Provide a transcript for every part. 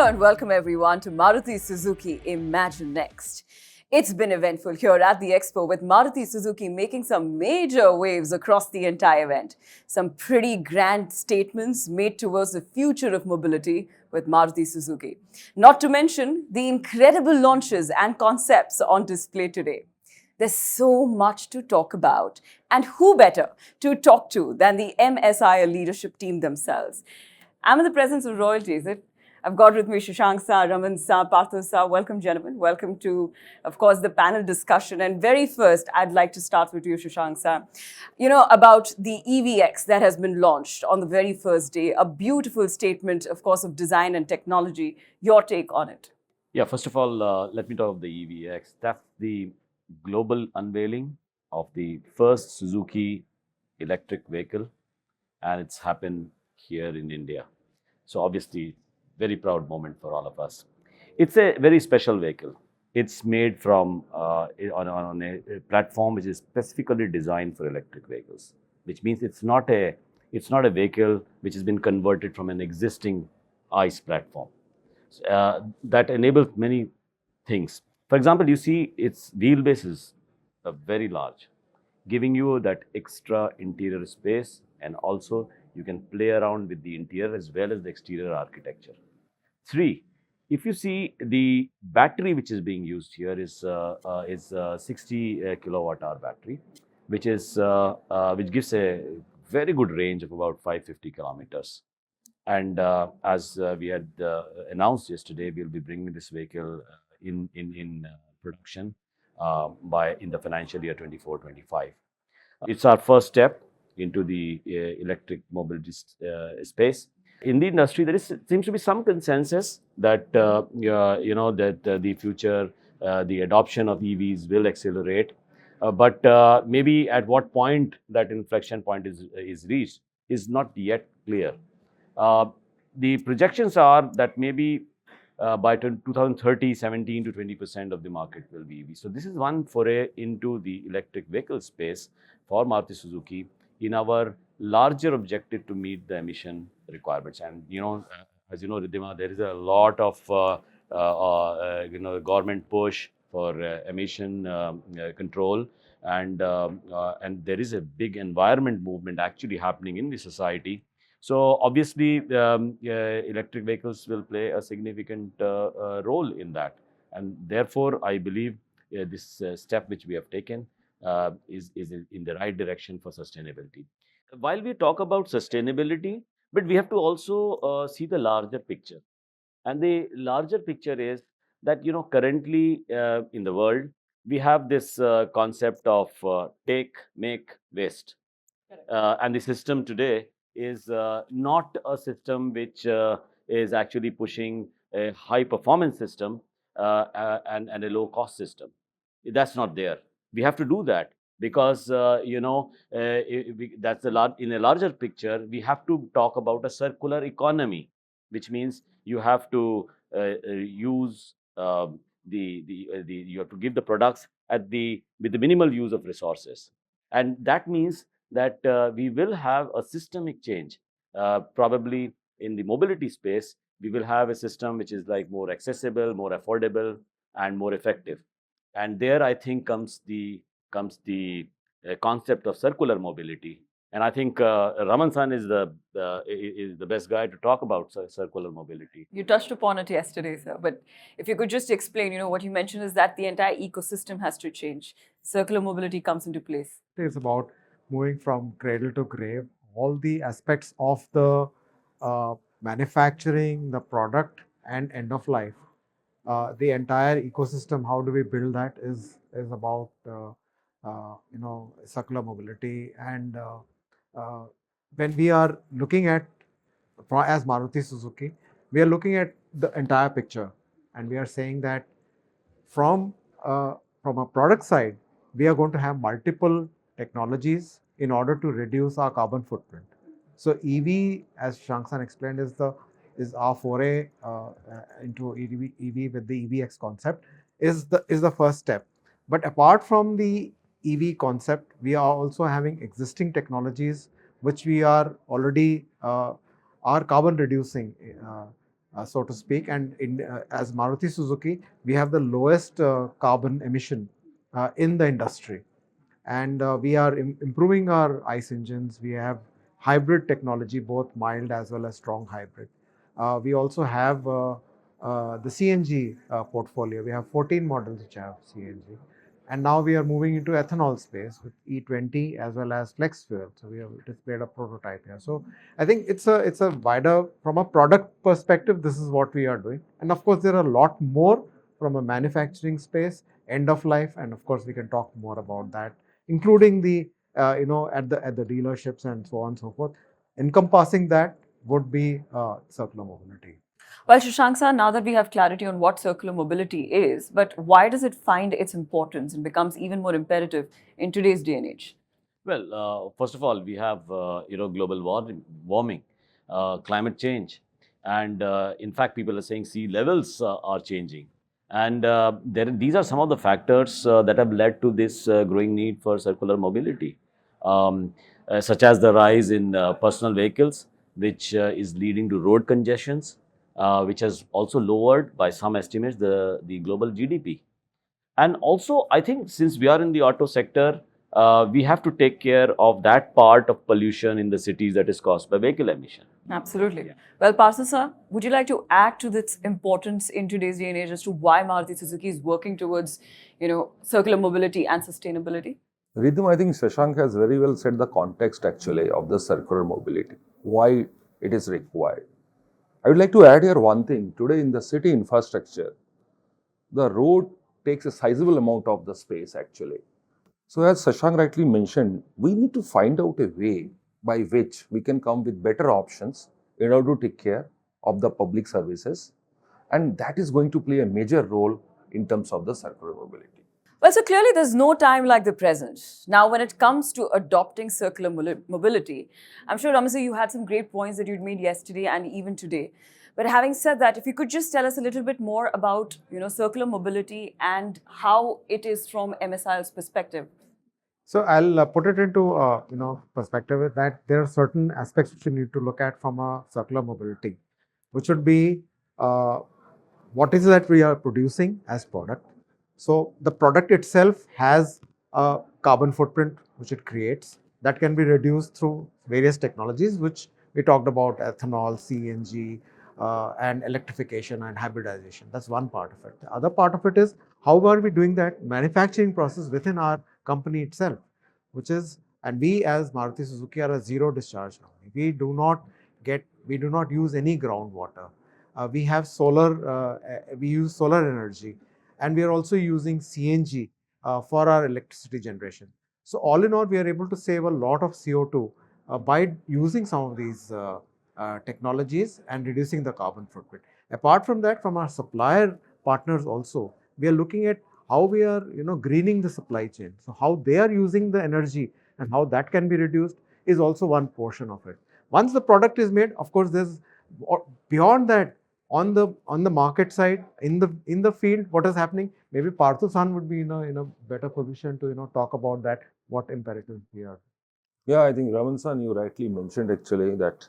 Hello and welcome everyone to Maruti Suzuki Imagine Next. It's been eventful here at the Expo with Maruti Suzuki making some major waves across the entire event. Some pretty grand statements made towards the future of mobility with Maruti Suzuki. Not to mention the incredible launches and concepts on display today. There's so much to talk about, and who better to talk to than the MSIL leadership team themselves? I'm in the presence of royalty, is it? I've got with me Shashank Sir, Raman Sir, Partho Sir. Welcome, gentlemen. Welcome to, of course, the panel discussion. And very first, I'd like to start with you, Shashank Sir. You know, about the EVX that has been launched on the very first day. A beautiful statement, of course, of design and technology. Your take on it? Yeah, first of all, let me talk of the EVX. That's the global unveiling of the first Suzuki electric vehicle, and it's happened here in India. So obviously, very proud moment for all of us. It's a very special vehicle. It's made from on a platform which is specifically designed for electric vehicles, which means it's not a vehicle which has been converted from an existing ICE platform. That enables many things. For example, you see its wheelbase is very large, giving you that extra interior space, and also you can play around with the interior as well as the exterior architecture. 3, if you see the battery which is being used here is 60 kilowatt hour battery, which gives a very good range of about 550 kilometers. And as we had announced yesterday, we'll be bringing this vehicle in production in the financial year 24-25. It's our first step into the electric mobility space. In the industry, seems to be some consensus that the future, the adoption of EVs will accelerate, but maybe at what point that inflection point is reached is not yet clear. The projections are that maybe by 2030, 17 to 20% of the market will be EV. So this is one foray into the electric vehicle space for Maruti Suzuki in our larger objective to meet the emission requirements. And as you know, Ridhima, there is a lot of government push for emission control, and there is a big environment movement actually happening in the society. So obviously, electric vehicles will play a significant role in that, and therefore, I believe this step which we have taken is in the right direction for sustainability. While we talk about sustainability, but we have to also see the larger picture, and the larger picture is that currently in the world we have this concept of take, make, waste. And the system today is not a system which is actually pushing a high performance system and a low cost system. That's not there. We have to do that because that's in a larger picture. We have to talk about a circular economy, which means you have to use you have to give the products with the minimal use of resources, and that means that we will have a systemic change. Probably in the mobility space, we will have a system which is like more accessible, more affordable, and more effective. And there, I think, comes the concept of circular mobility. And I think Raman San is the best guy to talk about circular mobility. You touched upon it yesterday, sir. But if you could just explain, what you mentioned is that the entire ecosystem has to change. Circular mobility comes into place. It's about moving from cradle to grave, all the aspects of the manufacturing, the product, and end of life. The entire ecosystem, how do we build that is about circular mobility. And when we are looking at, as Maruti Suzuki, we are looking at the entire picture, and we are saying that from a product side, we are going to have multiple technologies in order to reduce our carbon footprint. So EV, as Shashank explained, is our foray into EV with the EVX concept is the first step. But apart from the EV concept, we are also having existing technologies which we are already are carbon reducing. so to speak. And as Maruti Suzuki, we have the lowest carbon emission in the industry. And we are improving our ICE engines. We have hybrid technology, both mild as well as strong hybrid. We also have the CNG portfolio. We have 14 models which have CNG. And now we are moving into ethanol space with E20 as well as flex fuel. So we have displayed a prototype here. So I think it's a wider, from a product perspective, this is what we are doing. And of course, there are a lot more from a manufacturing space, end of life, and of course we can talk more about that, including the at the dealerships and so on and so forth. Encompassing that would be circular mobility. Well, Shashank sir, now that we have clarity on what circular mobility is, but why does it find its importance and becomes even more imperative in today's day and age? Well, first of all, we have global warming, climate change, and in fact, people are saying sea levels are changing, and these are some of the factors that have led to this growing need for circular mobility, such as the rise in personal vehicles, which is leading to road congestions, which has also lowered, by some estimates, the global GDP. And also, I think since we are in the auto sector, we have to take care of that part of pollution in the cities that is caused by vehicle emission. Absolutely. Well, Partho sir, would you like to add to its importance in today's day and age as to why Maruti Suzuki is working towards, circular mobility and sustainability? Ridhima, I think Shashank has very well said the context actually of the circular mobility, why it is required. I would like to add here one thing. Today in the city infrastructure, the road takes a sizable amount of the space actually. So as Shashank rightly mentioned, we need to find out a way by which we can come with better options in order to take care of the public services, and that is going to play a major role in terms of the circular mobility. Well, so clearly there's no time like the present. Now, when it comes to adopting circular mobility, I'm sure, Raman sir, you had some great points that you'd made yesterday and even today. But having said that, if you could just tell us a little bit more about, circular mobility and how it is from MSIL's perspective. So I'll put it into perspective with that there are certain aspects which you need to look at from a circular mobility, which would be what is it that we are producing as product. So the product itself has a carbon footprint which it creates that can be reduced through various technologies, which we talked about: ethanol, CNG, and electrification and hybridization. That's one part of it. The other part of it is how are we doing that manufacturing process within our company itself, which is, and we as Maruti Suzuki are a zero discharge company. We do not use any groundwater. We have solar, we use solar energy, and we are also using CNG for our electricity generation. So all in all, we are able to save a lot of CO2 by using some of these technologies and reducing the carbon footprint. Apart from that, from our supplier partners also, we are looking at how we are greening the supply chain. So how they are using the energy and how that can be reduced is also one portion of it. Once the product is made, of course, there's beyond that, on the market side, in the field, what is happening. Maybe Partho San would be in a better position to talk about that, what imperatives we are. Yeah, I think Raman san, you rightly mentioned actually that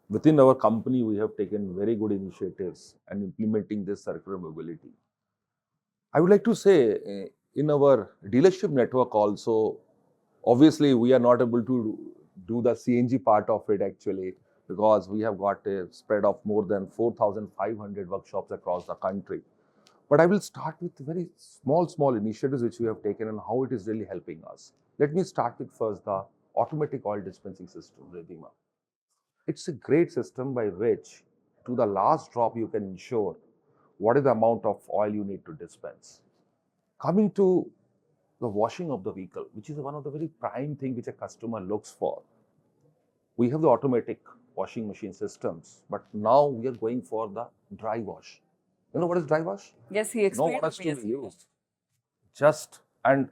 within our company we have taken very good initiatives and implementing this circular mobility. I would like to say in our dealership network also, obviously we are not able to do the CNG part of it actually, because we have got a spread of more than 4,500 workshops across the country. But I will start with very small initiatives which we have taken and how it is really helping us. Let me start with first the automatic oil dispensing system, Ridhima. It's a great system by which to the last drop you can ensure what is the amount of oil you need to dispense. Coming to the washing of the vehicle, which is one of the very prime thing which a customer looks for. We have the automatic washing machine systems, but now we are going for the dry wash. You know what is dry wash? Yes, he explained. No one has to be used. Just, and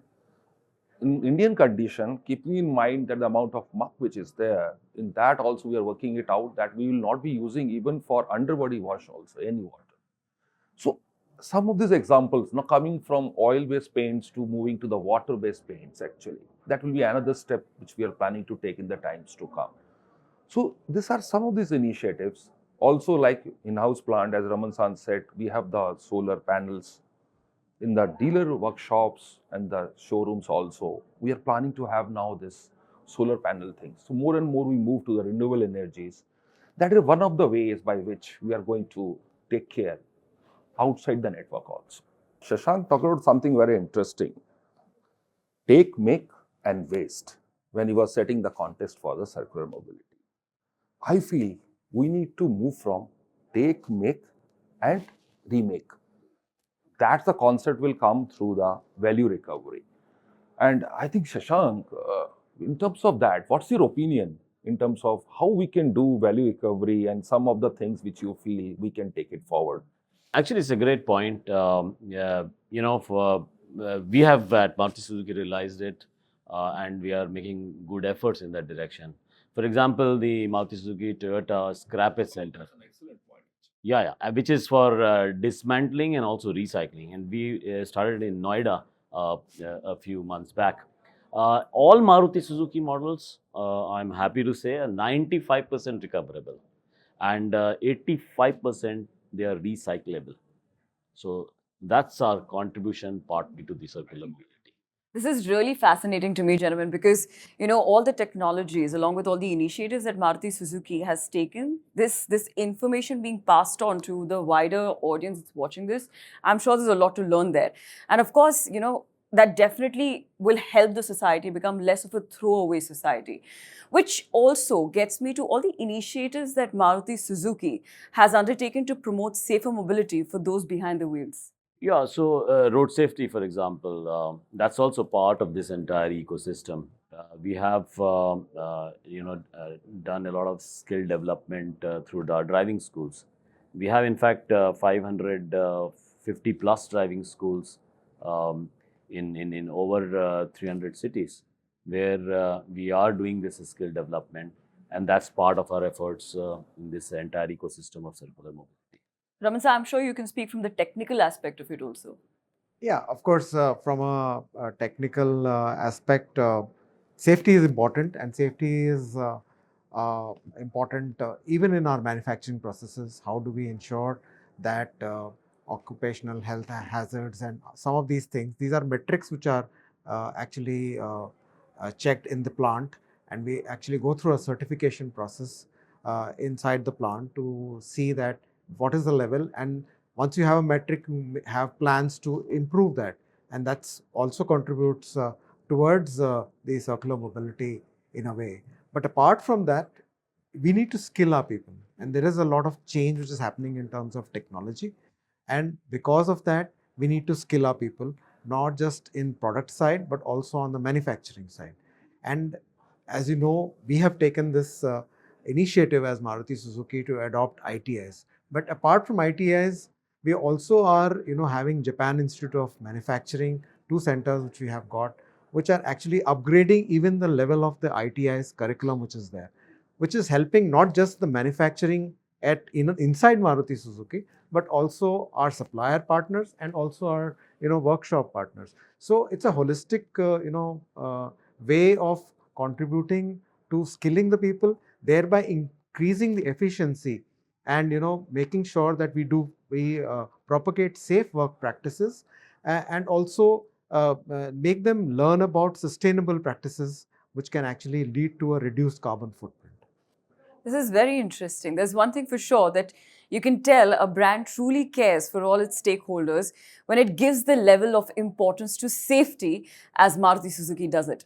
in Indian condition, keeping in mind that the amount of muck which is there, in that also we are working it out that we will not be using even for underbody wash also any water. So some of these examples, now coming from oil-based paints to moving to the water-based paints actually, that will be another step which we are planning to take in the times to come. So these are some of these initiatives Also, like in-house plant, as Raman San said, we have the solar panels in the dealer workshops and the showrooms also. We are planning to have now this solar panel thing. So more and more we move to the renewable energies. That is one of the ways by which we are going to take care outside the network also. Shashank talked about something very interesting. Take, make and waste when he was setting the context for the circular mobility. I feel we need to move from take, make and remake. That's the concept will come through the value recovery. And I think Shashank, in terms of that, what's your opinion in terms of how we can do value recovery and some of the things which you feel we can take it forward? Actually, it's a great point. We have at Maruti Suzuki realized it, and we are making good efforts in that direction. For example, the Maruti Suzuki Toyota Scrappage Center. Which is for dismantling and also recycling. And we started in Noida a few months back. All Maruti Suzuki models, I'm happy to say, are 95% recoverable, and 85% they are recyclable. So that's our contribution partly to the circular mobility. This is really fascinating to me, gentlemen, because all the technologies, along with all the initiatives that Maruti Suzuki has taken, this information being passed on to the wider audience that's watching this, I'm sure there's a lot to learn there. And of course, that definitely will help the society become less of a throwaway society, which also gets me to all the initiatives that Maruti Suzuki has undertaken to promote safer mobility for those behind the wheels. Yeah, so road safety, for example, that's also part of this entire ecosystem. We have, done a lot of skill development through our driving schools. We have, in fact, 550 plus driving schools in over 300 cities, where we are doing this skill development, and that's part of our efforts in this entire ecosystem of circular mobility. Raman sir, I'm sure you can speak from the technical aspect of it also. Yeah, of course, from a technical aspect, safety is important, and safety is important even in our manufacturing processes. How do we ensure that occupational health hazards and some of these things, these are metrics which are actually checked in the plant, and we actually go through a certification process inside the plant to see that what is the level, and once you have a metric, you have plans to improve that, and that's also contributes towards the circular mobility in a way. But apart from that, we need to skill our people, and there is a lot of change which is happening in terms of technology, and because of that, we need to skill our people, not just in product side, but also on the manufacturing side. And as you know, we have taken this initiative as Maruti Suzuki to adopt ITIs. But apart from ITIs, we also are, having Japan Institute of Manufacturing, 2 centers which we have got, which are actually upgrading even the level of the ITI's curriculum which is there, which is helping not just the manufacturing inside Maruti Suzuki, but also our supplier partners and also our workshop partners. So it's a holistic way of contributing to skilling the people, thereby increasing the efficiency and making sure that we propagate safe work practices and also make them learn about sustainable practices which can actually lead to a reduced carbon footprint. This is very interesting. There's one thing for sure, that you can tell a brand truly cares for all its stakeholders when it gives the level of importance to safety as Maruti Suzuki does it.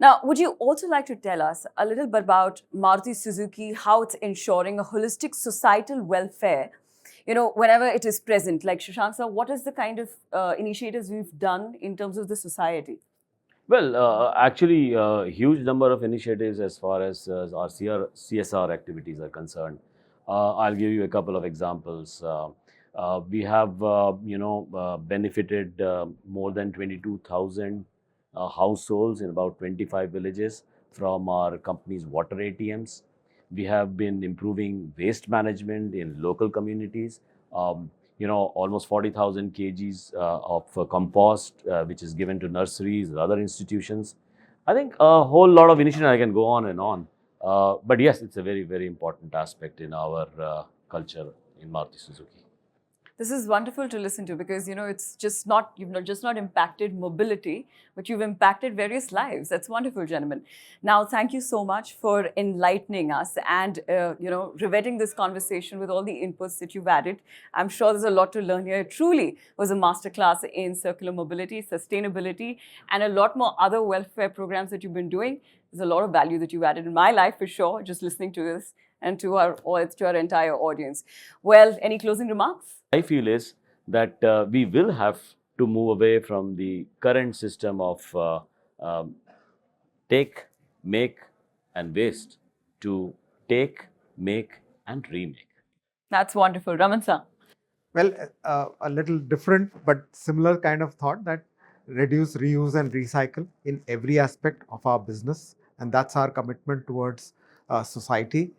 Now, would you also like to tell us a little bit about Maruti Suzuki, how it's ensuring a holistic societal welfare, whenever it is present? Like Shashank sir, what is the kind of initiatives we've done in terms of the society? Well, actually, a huge number of initiatives as far as our CSR activities are concerned. I'll give you a couple of examples. We have, benefited more than 22,000 households in about 25 villages from our company's water ATMs. We have been improving waste management in local communities. Almost 40,000 kgs of compost, which is given to nurseries or other institutions. I think a whole lot of initiatives, I can go on and on. But yes, it's a very, very important aspect in our culture in Maruti Suzuki. This is wonderful to listen to because, it's just not, you've not just not impacted mobility, but you've impacted various lives. That's wonderful, gentlemen. Now, thank you so much for enlightening us and, riveting this conversation with all the inputs that you've added. I'm sure there's a lot to learn here. It truly was a masterclass in circular mobility, sustainability, and a lot more other welfare programs that you've been doing. There's a lot of value that you've added in my life for sure, just listening to this and to our entire audience. Well, any closing remarks? I feel is that we will have to move away from the current system of take, make, and waste to take, make, and remake. That's wonderful. Raman sir. Well, a little different but similar kind of thought, that reduce, reuse, and recycle in every aspect of our business, and that's our commitment towards society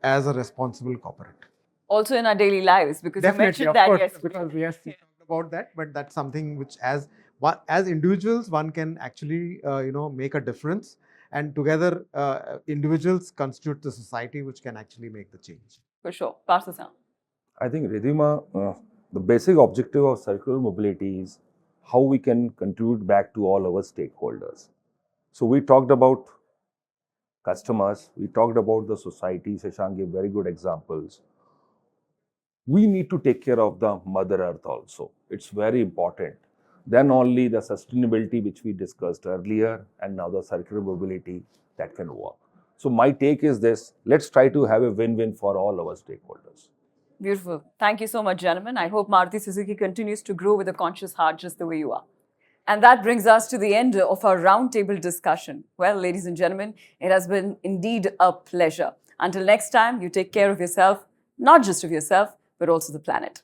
as a responsible corporate. Also in our daily lives, because Definitely, you mentioned of that course, yesterday. because we have talked about that, but that's something which, as individuals, one can actually make a difference, and together individuals constitute the society which can actually make the change. For sure. Partho sir. I think, Ridhima, the basic objective of circular mobility is how we can contribute back to all our stakeholders. So we talked about customers, we talked about the society. Shashank gave very good examples. We need to take care of the Mother Earth also. It's very important. Then only the sustainability which we discussed earlier, and now the circular mobility, that can work. So my take is this: let's try to have a win-win for all our stakeholders. Beautiful. Thank you so much, gentlemen. I hope Maruti Suzuki continues to grow with a conscious heart just the way you are. And that brings us to the end of our roundtable discussion. Well, ladies and gentlemen, it has been indeed a pleasure. Until next time, you take care of yourself, not just of yourself, but also the planet.